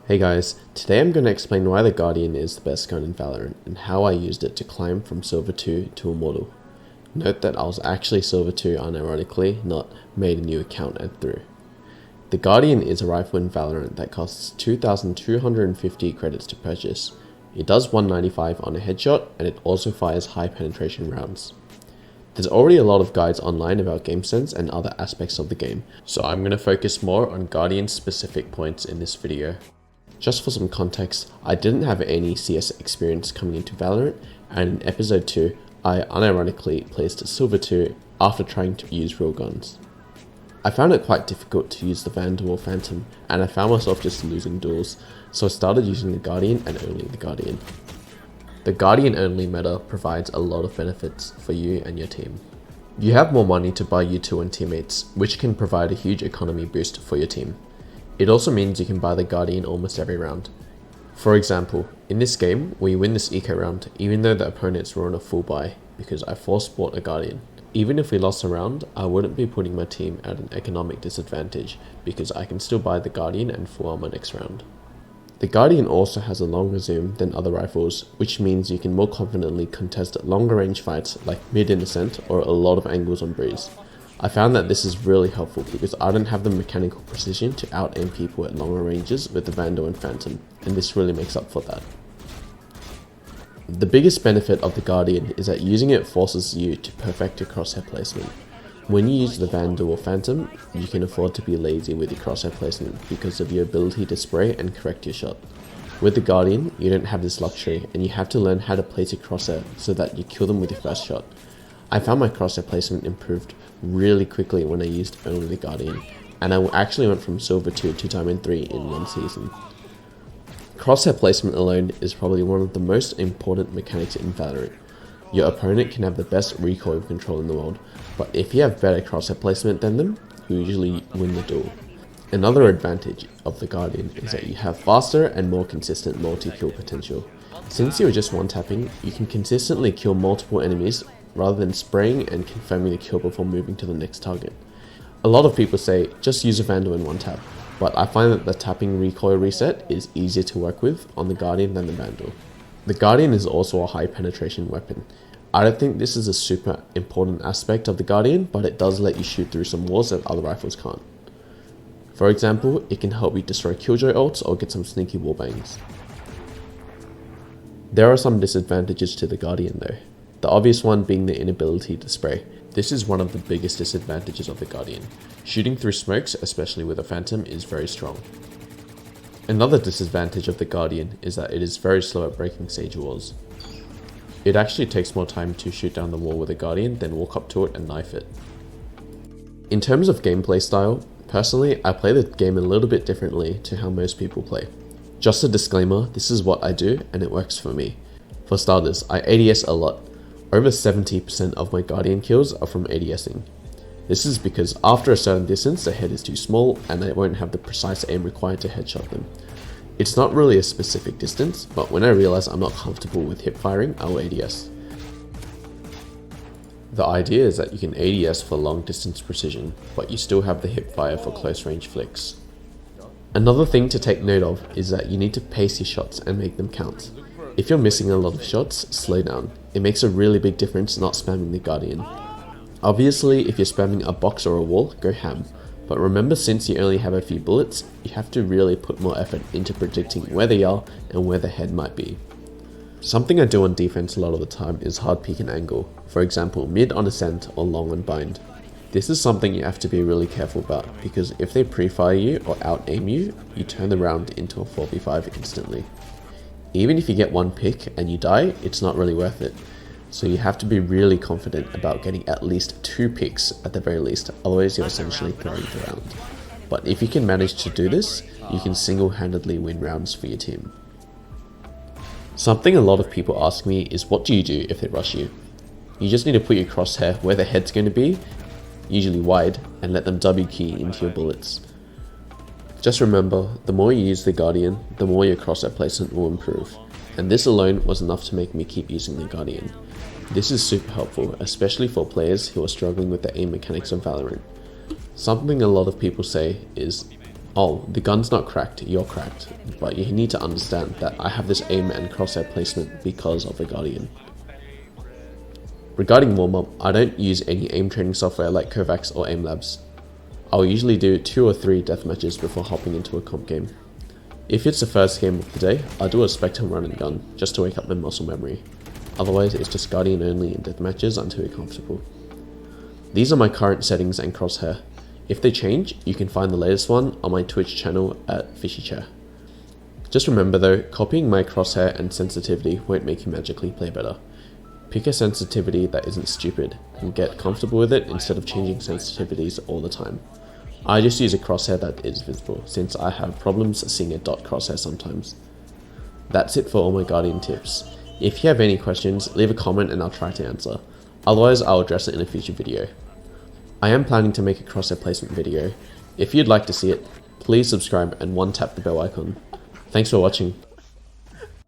Hey guys, today I'm going to explain why the Guardian is the best gun in Valorant and how I used it to climb from Silver 2 to Immortal. Note that I was actually Silver 2 unironically, not made a new account and through. The Guardian is a rifle in Valorant that costs 2,250 credits to purchase. It does 195 on a headshot and it also fires high penetration rounds. There's already a lot of guides online about game sense and other aspects of the game, so I'm going to focus more on Guardian specific points in this video. Just for some context, I didn't have any CS experience coming into Valorant, and in episode 2, I unironically placed Silver 2 after trying to use real guns. I found it quite difficult to use the Vandal or Phantom, and I found myself just losing duels, so I started using the Guardian and only the Guardian. The Guardian only meta provides a lot of benefits for you and your team. You have more money to buy U2 and teammates, which can provide a huge economy boost for your team. It also means you can buy the Guardian almost every round. For example, in this game, we win this eco round even though the opponents were on a full buy because I force bought a Guardian. Even if we lost a round, I wouldn't be putting my team at an economic disadvantage because I can still buy the Guardian and full armor next round. The Guardian also has a longer zoom than other rifles, which means you can more confidently contest longer range fights like mid-intercept or a lot of angles on breeze. I found that this is really helpful because I don't have the mechanical precision to out-aim people at longer ranges with the Vandal and Phantom, and this really makes up for that. The biggest benefit of the Guardian is that using it forces you to perfect your crosshair placement. When you use the Vandal or Phantom, you can afford to be lazy with your crosshair placement because of your ability to spray and correct your shot. With the Guardian, you don't have this luxury and you have to learn how to place your crosshair so that you kill them with your first shot. I found my crosshair placement improved really quickly when I used only the Guardian, and I actually went from Silver 2 to Diamond 3 in one season. Crosshair placement alone is probably one of the most important mechanics in Valorant. Your opponent can have the best recoil control in the world, but if you have better crosshair placement than them, you usually win the duel. Another advantage of the Guardian is that you have faster and more consistent multi-kill potential. Since you are just one-tapping, you can consistently kill multiple enemies rather than spraying and confirming the kill before moving to the next target. A lot of people say, just use a Vandal in one tap, but I find that the tapping recoil reset is easier to work with on the Guardian than the Vandal. The Guardian is also a high penetration weapon. I don't think this is a super important aspect of the Guardian, but it does let you shoot through some walls that other rifles can't. For example, it can help you destroy Killjoy ults or get some sneaky wallbangs. There are some disadvantages to the Guardian though. The obvious one being the inability to spray. This is one of the biggest disadvantages of the Guardian. Shooting through smokes, especially with a Phantom, is very strong. Another disadvantage of the Guardian is that it is very slow at breaking Sage walls. It actually takes more time to shoot down the wall with a Guardian than walk up to it and knife it. In terms of gameplay style, personally I play the game a little bit differently to how most people play. Just a disclaimer, this is what I do and it works for me. For starters, I ADS a lot. Over 70% of my Guardian kills are from ADSing. This is because after a certain distance the head is too small and I won't have the precise aim required to headshot them. It's not really a specific distance, but when I realize I'm not comfortable with hip firing, I'll ADS. The idea is that you can ADS for long distance precision, but you still have the hip fire for close range flicks. Another thing to take note of is that you need to pace your shots and make them count. If you're missing a lot of shots, slow down. It makes a really big difference not spamming the Guardian. Obviously, if you're spamming a box or a wall, go ham. But remember, since you only have a few bullets, you have to really put more effort into predicting where they are and where the head might be. Something I do on defense a lot of the time is hard peek and angle. For example, mid on ascent or long on bind. This is something you have to be really careful about because if they pre-fire you or out-aim you, you turn the round into a 4v5 instantly. Even if you get one pick and you die, it's not really worth it. So you have to be really confident about getting at least 2 picks at the very least, otherwise you're essentially throwing the round. But if you can manage to do this, you can single-handedly win rounds for your team. Something a lot of people ask me is what do you do if they rush you? You just need to put your crosshair where the head's going to be, usually wide, and let them W key into your bullets. Just remember, the more you use the Guardian, the more your crosshair placement will improve, and this alone was enough to make me keep using the Guardian. This is super helpful, especially for players who are struggling with the aim mechanics of Valorant. Something a lot of people say is, Oh, the gun's not cracked, you're cracked. But you need to understand that I have this aim and crosshair placement because of the Guardian. Regarding Warmup, I don't use any aim training software like Kovacs or AimLabs. I'll usually do 2 or 3 deathmatches before hopping into a comp game. If it's the first game of the day, I'll do a Spectrum run and gun, just to wake up my muscle memory. Otherwise, it's just Guardian only in deathmatches until you're comfortable. These are my current settings and crosshair. If they change, you can find the latest one on my Twitch channel at FishyChair. Just remember though, copying my crosshair and sensitivity won't make you magically play better. Pick a sensitivity that isn't stupid, and get comfortable with it instead of changing sensitivities all the time. I just use a crosshair that is visible, since I have problems seeing a dot crosshair sometimes. That's it for all my Guardian tips. If you have any questions, leave a comment and I'll try to answer. Otherwise, I'll address it in a future video. I am planning to make a crosshair placement video. If you'd like to see it, please subscribe and tap the bell icon. Thanks for watching.